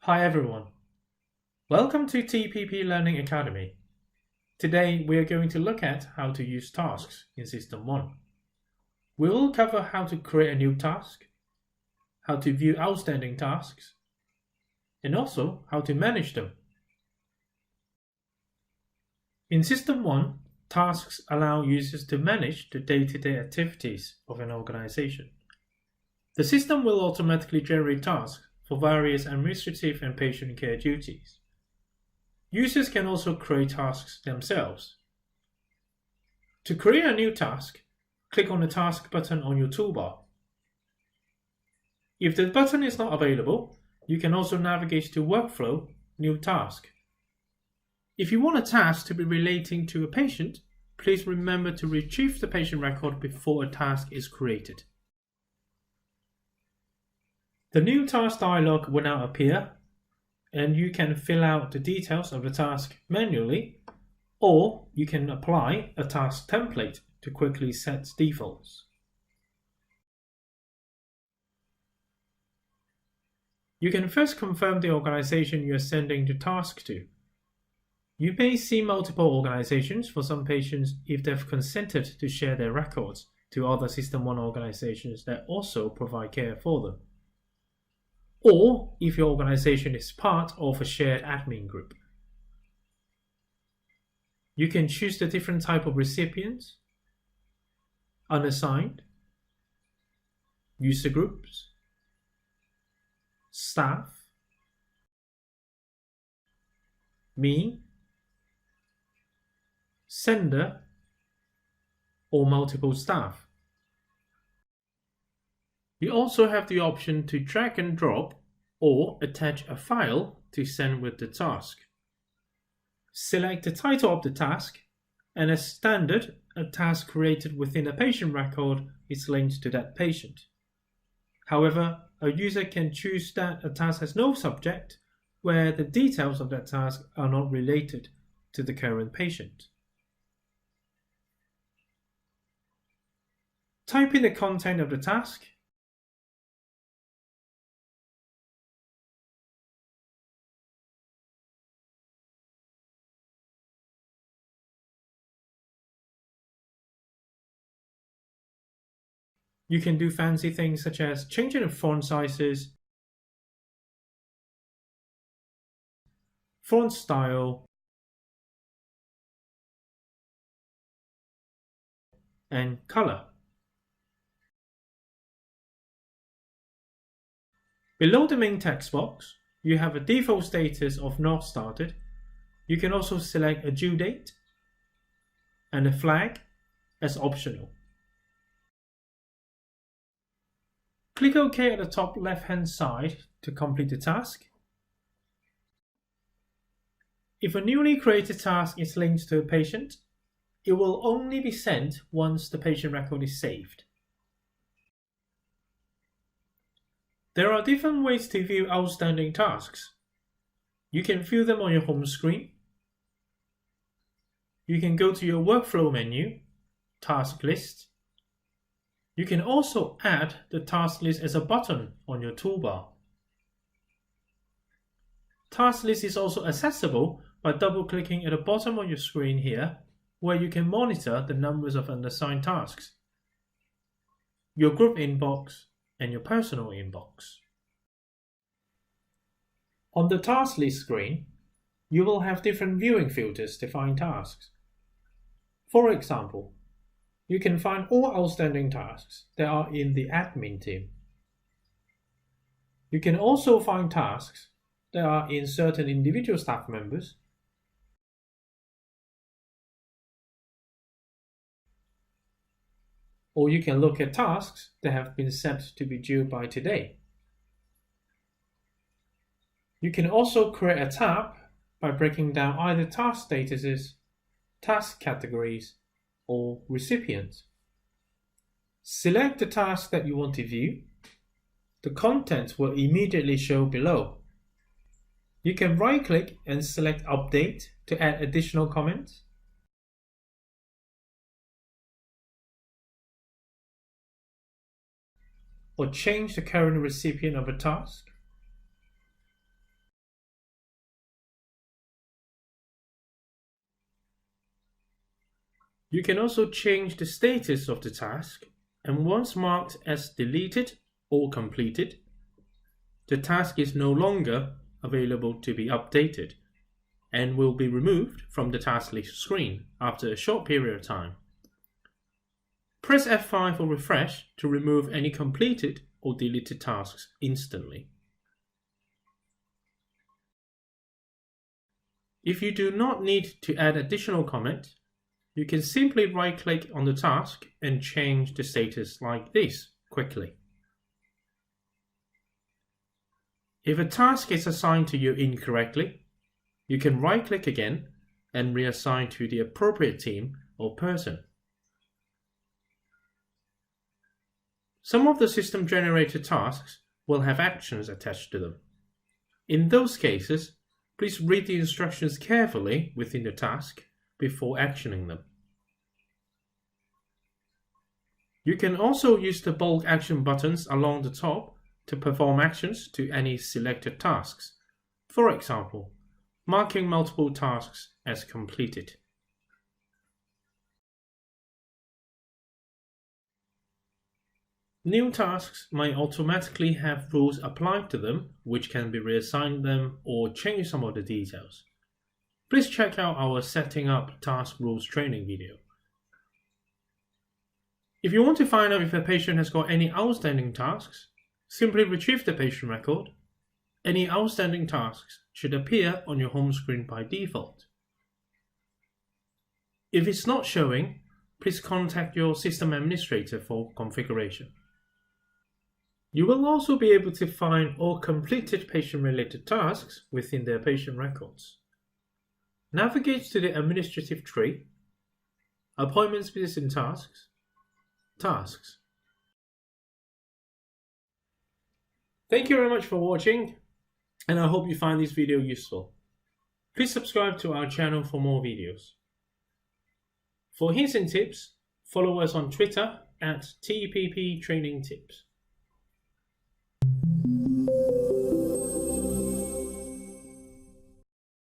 Hi everyone, welcome to TPP Learning Academy. Today we are going to look at how to use tasks in System 1. We will cover how to create a new task, how to view outstanding tasks, and also how to manage them. In System 1, tasks allow users to manage the day-to-day activities of an organization. The system will automatically generate tasks for various administrative and patient care duties. Users can also create tasks themselves. To create a new task, click on the Task button on your toolbar. If the button is not available, you can also navigate to Workflow, New Task. If you want a task to be relating to a patient, please remember to retrieve the patient record before a task is created. The New Task dialog will now appear, and you can fill out the details of the task manually, or you can apply a task template to quickly set defaults. You can first confirm the organization you are sending the task to. You may see multiple organizations for some patients if they've consented to share their records to other System 1 organizations that also provide care for them, or if your organization is part of a shared admin group. You can choose the different type of recipients, unassigned, user groups, staff, me, sender, or multiple staff. You also have the option to drag and drop or attach a file to send with the task. Select the title of the task, and as standard, a task created within a patient record is linked to that patient. However, a user can choose that a task has no subject, where the details of that task are not related to the current patient. Type in the content of the task. You can do fancy things such as changing the font sizes, font style, and color. Below the main text box, you have a default status of not started. You can also select a due date and a flag as optional. Click OK at the top left-hand side to complete the task. If a newly created task is linked to a patient, it will only be sent once the patient record is saved. There are different ways to view outstanding tasks. You can view them on your home screen. You can go to your Workflow menu, Task List. You can also add the task list as a button on your toolbar. Task list is also accessible by double-clicking at the bottom of your screen here, where you can monitor the numbers of unassigned tasks, your group inbox, and your personal inbox. On the task list screen, you will have different viewing filters to find tasks. For example, you can find all outstanding tasks that are in the admin team. You can also find tasks that are in certain individual staff members, or you can look at tasks that have been set to be due by today. You can also create a tab by breaking down either task statuses, task categories, or recipients. Select the task that you want to view. The contents will immediately show below. You can right-click and select Update to add additional comments. Or change the current recipient of a task. You can also change the status of the task, and once marked as deleted or completed, the task is no longer available to be updated and will be removed from the task list screen after a short period of time. Press F5 or refresh to remove any completed or deleted tasks instantly. If you do not need to add additional comment, you can simply right-click on the task and change the status like this quickly. If a task is assigned to you incorrectly, you can right-click again and reassign to the appropriate team or person. Some of the system-generated tasks will have actions attached to them. In those cases, please read the instructions carefully within the task before actioning them. You can also use the bulk action buttons along the top to perform actions to any selected tasks. For example, marking multiple tasks as completed. New tasks might automatically have rules applied to them, which can be reassigned them or change some of the details. Please check out our Setting Up Task Rules training video. If you want to find out if a patient has got any outstanding tasks, simply retrieve the patient record. Any outstanding tasks should appear on your home screen by default. If it's not showing, please contact your system administrator for configuration. You will also be able to find all completed patient-related tasks within their patient records. Navigate to the administrative tree, Appointments, Visits and Tasks, Tasks. Thank you very much for watching, and I hope you find this video useful. Please subscribe to our channel for more videos. For hints and tips, follow us on Twitter at TPP Training Tips.